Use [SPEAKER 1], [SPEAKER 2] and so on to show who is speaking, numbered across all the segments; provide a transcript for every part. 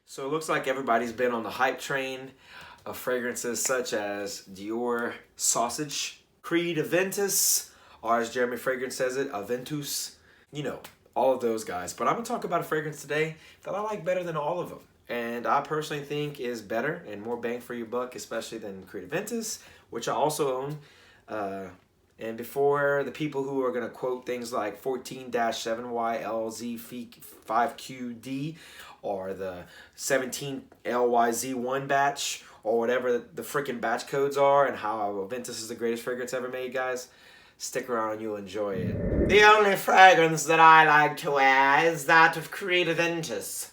[SPEAKER 1] So it looks like everybody's been on the hype train of fragrances such as Dior Sausage, Creed Aventus, or as Jeremy Fragrance says it, Aventus. You know, all of those guys. But I'm going to talk about a fragrance today that I like better than all of them. And I personally think is better and more bang for your buck, especially than Creed Aventus, which I also own. And before the people who are going to quote things like 14-7YLZ5QD or the 17LYZ1 batch or whatever the freaking batch codes are and how Aventus is the greatest fragrance ever made, guys, stick around and you'll enjoy it. The only fragrance that I like to wear is that of Creed Aventus.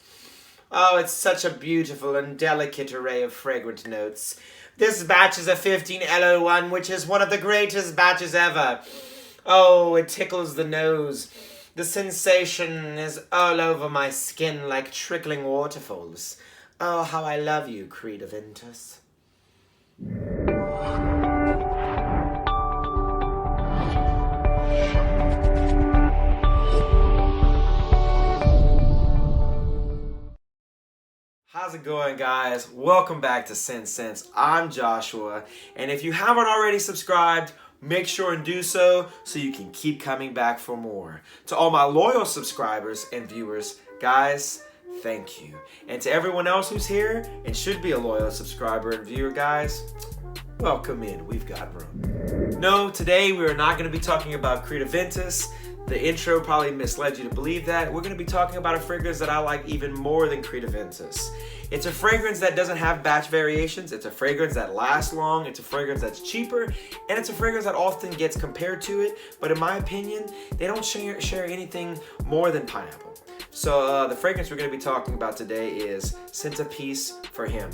[SPEAKER 1] Oh, it's such a beautiful and delicate array of fragrant notes. This batch is a 15LO1, which is one of the greatest batches ever. Oh, it tickles the nose. The sensation is all over my skin like trickling waterfalls. Oh, how I love you, Creed Aventus. How's it going, guys? Welcome back to Scentsense. I'm Joshua, and if you haven't already subscribed, make sure and do so you can keep coming back for more. To all my loyal subscribers and viewers, guys, thank you. And to everyone else who's here and should be a loyal subscriber and viewer, guys, welcome in. We've got room. No, today we are not going to be talking about Creed Aventus. The intro probably misled you to believe that. We're going to be talking about a fragrance that I like even more than Creed Aventus. It's a fragrance that doesn't have batch variations. It's a fragrance that lasts long. It's a fragrance that's cheaper. And it's a fragrance that often gets compared to it. But in my opinion, they don't share anything more than pineapple. So the fragrance we're going to be talking about today is Scent of Peace for Him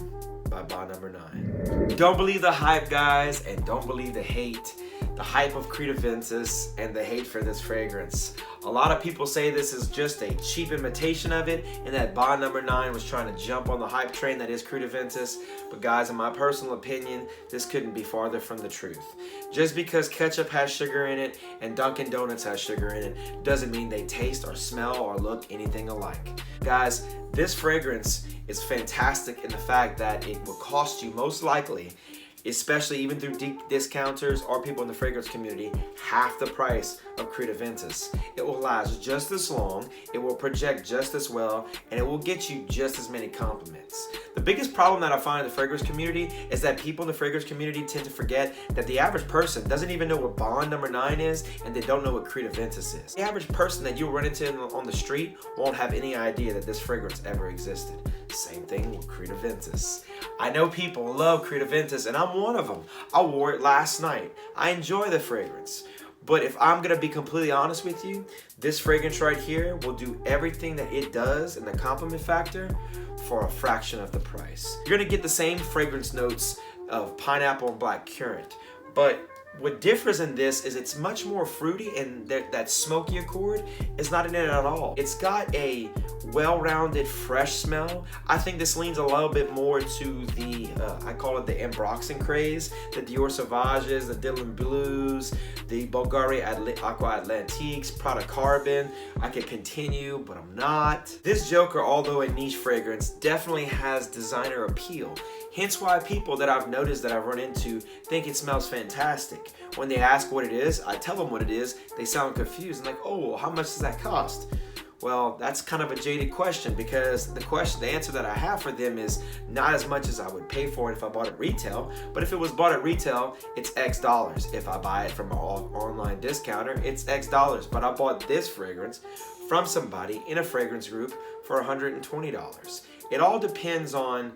[SPEAKER 1] by No9. Don't believe the hype, guys, and don't believe the hate. The hype of Creed Aventus and the hate for this fragrance. A lot of people say this is just a cheap imitation of it and that Bond Number 9 was trying to jump on the hype train that is Creed Aventus. But guys, in my personal opinion, this couldn't be farther from the truth. Just because ketchup has sugar in it and Dunkin' Donuts has sugar in it doesn't mean they taste or smell or look anything alike. Guys, this fragrance is fantastic in the fact that it will cost you most likely, especially even through deep discounters or people in the fragrance community, half the price of Creed Aventus. It will last just as long, it will project just as well, and it will get you just as many compliments. The biggest problem that I find in the fragrance community is that people in the fragrance community tend to forget that the average person doesn't even know what Bond Number 9 is, and they don't know what Creed Aventus is. The average person that you'll run into on the street won't have any idea that this fragrance ever existed. Same thing with Creed Aventus. I know people love Creed Aventus, and I'm one of them. I wore it last night. I enjoy the fragrance. But if I'm going to be completely honest with you, this fragrance right here will do everything that it does in the compliment factor for a fraction of the price. You're going to get the same fragrance notes of pineapple and black currant, but what differs in this is it's much more fruity, and that smoky accord is not in it at all. It's got a well-rounded, fresh smell. I think this leans a little bit more to the, I call it the Ambroxan craze, the Dior Sauvages, the Dylan Blues, the Bulgari Aqua Atlantiques, Prada Carbon. I could continue, but I'm not. This Joker, although a niche fragrance, definitely has designer appeal. Hence why people that I've noticed that I've run into think it smells fantastic. When they ask what it is, I tell them what it is. They sound confused and like, oh, well, how much does that cost? Well, that's kind of a jaded question, because the answer that I have for them is not as much as I would pay for it if I bought it retail. But if it was bought at retail, it's X dollars. If I buy it from an online discounter, it's X dollars. But I bought this fragrance from somebody in a fragrance group for $120. It all depends on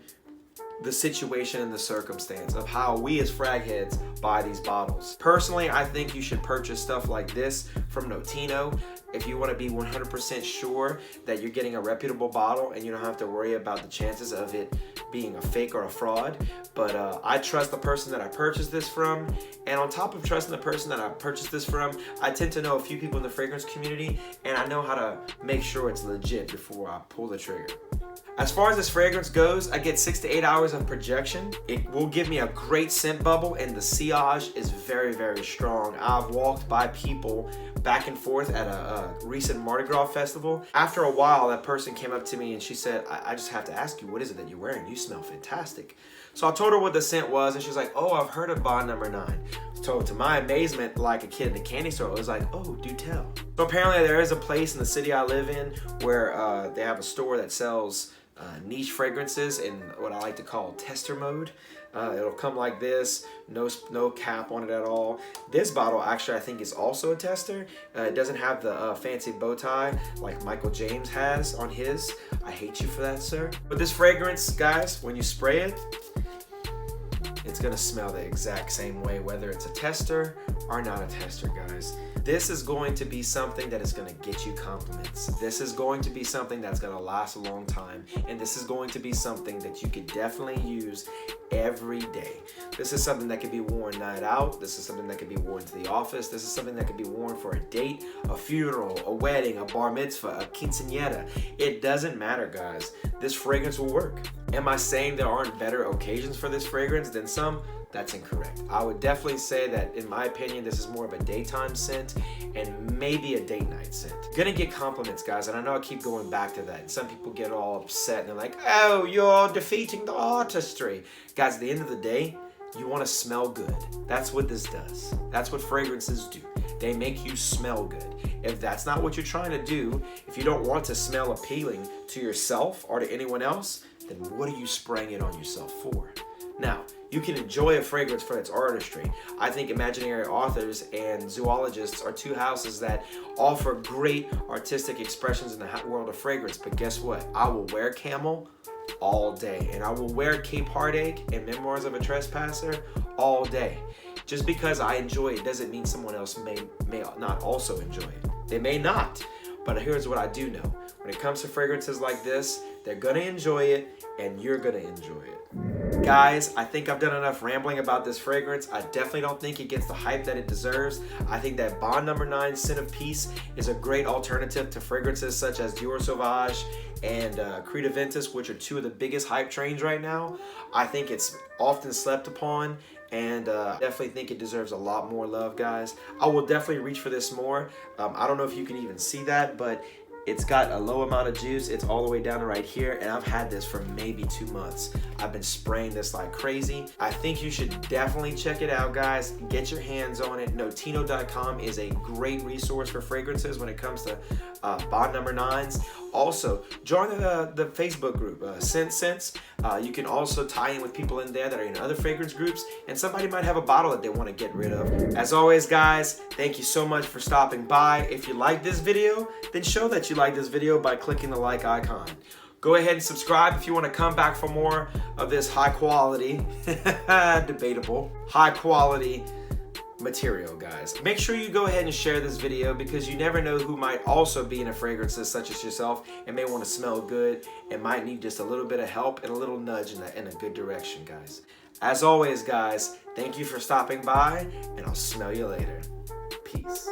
[SPEAKER 1] the situation and the circumstance of how we as frag heads buy these bottles. Personally, I think you should purchase stuff like this from Notino if you want to be 100% sure that you're getting a reputable bottle and you don't have to worry about the chances of it being a fake or a fraud. But I trust the person that I purchased this from, and on top of trusting the person that I purchased this from, I tend to know a few people in the fragrance community, and I know how to make sure it's legit before I pull the trigger. As far as this fragrance goes, I get 6 to 8 hours of projection. It will give me a great scent bubble, and the sillage is very, very strong. I've walked by people back and forth at a recent Mardi Gras festival. After a while, that person came up to me and she said, I just have to ask you, what is it that you're wearing? You smell fantastic. So I told her what the scent was, and she's like, oh, I've heard of Bond Number 9. So to my amazement, like a kid in a candy store, I was like, oh, do tell. So apparently there is a place in the city I live in where they have a store that sells niche fragrances in what I like to call tester mode. It'll come like this, no cap on it at all. This bottle actually I think is also a tester. It doesn't have the fancy bow tie like Michael James has on his. I hate you for that, sir. But this fragrance, guys, when you spray it, it's gonna smell the exact same way, whether it's a tester or not a tester, guys. This is going to be something that is gonna get you compliments. This is going to be something that's gonna last a long time. And this is going to be something that you could definitely use every day. This is something that can be worn night out. This is something that can be worn to the office. This is something that can be worn for a date, a funeral, a wedding, a bar mitzvah, a quinceañera. It doesn't matter, guys. This fragrance will work. Am I saying there aren't better occasions for this fragrance than some? That's incorrect. I would definitely say that, in my opinion, this is more of a daytime scent and maybe a date night scent. Gonna get compliments, guys, and I know I keep going back to that. And some people get all upset and they're like, oh, you're defeating the artistry. Guys, at the end of the day, you wanna smell good. That's what this does. That's what fragrances do. They make you smell good. If that's not what you're trying to do, if you don't want to smell appealing to yourself or to anyone else, then what are you spraying it on yourself for? Now, you can enjoy a fragrance for its artistry. I think imaginary authors and zoologists are two houses that offer great artistic expressions in the world of fragrance. But guess what? I will wear Camel all day. And I will wear Cape Heartache and Memoirs of a Trespasser all day. Just because I enjoy it doesn't mean someone else may not also enjoy it. They may not. But here's what I do know. When it comes to fragrances like this, they're gonna enjoy it and you're gonna enjoy it. Guys, I think I've done enough rambling about this fragrance. I definitely don't think it gets the hype that it deserves. I think that Bond Number 9 Scent of Peace is a great alternative to fragrances such as Dior Sauvage and Creed Aventus, which are two of the biggest hype trains right now. I think it's often slept upon, and definitely think it deserves a lot more love, guys. I will definitely reach for this more. I don't know if you can even see that, but it's got a low amount of juice. It's all the way down to right here, and I've had this for maybe 2 months. I've been spraying this like crazy. I think you should definitely check it out, guys. Get your hands on it. Notino.com is a great resource for fragrances when it comes to Bond Number 9s. Also, join the Facebook group, Scentsense. You can also tie in with people in there that are in other fragrance groups, and somebody might have a bottle that they want to get rid of. As always, guys, thank you so much for stopping by. If you like this video, then show that you like this video by clicking the like icon. Go ahead and subscribe if you want to come back for more of this high quality, debatable, high quality material, guys. Make sure you go ahead and share this video because you never know who might also be in a fragrances such as yourself and may want to smell good and might need just a little bit of help and a little nudge in a good direction, guys. As always, guys, thank you for stopping by, and I'll smell you later. Peace.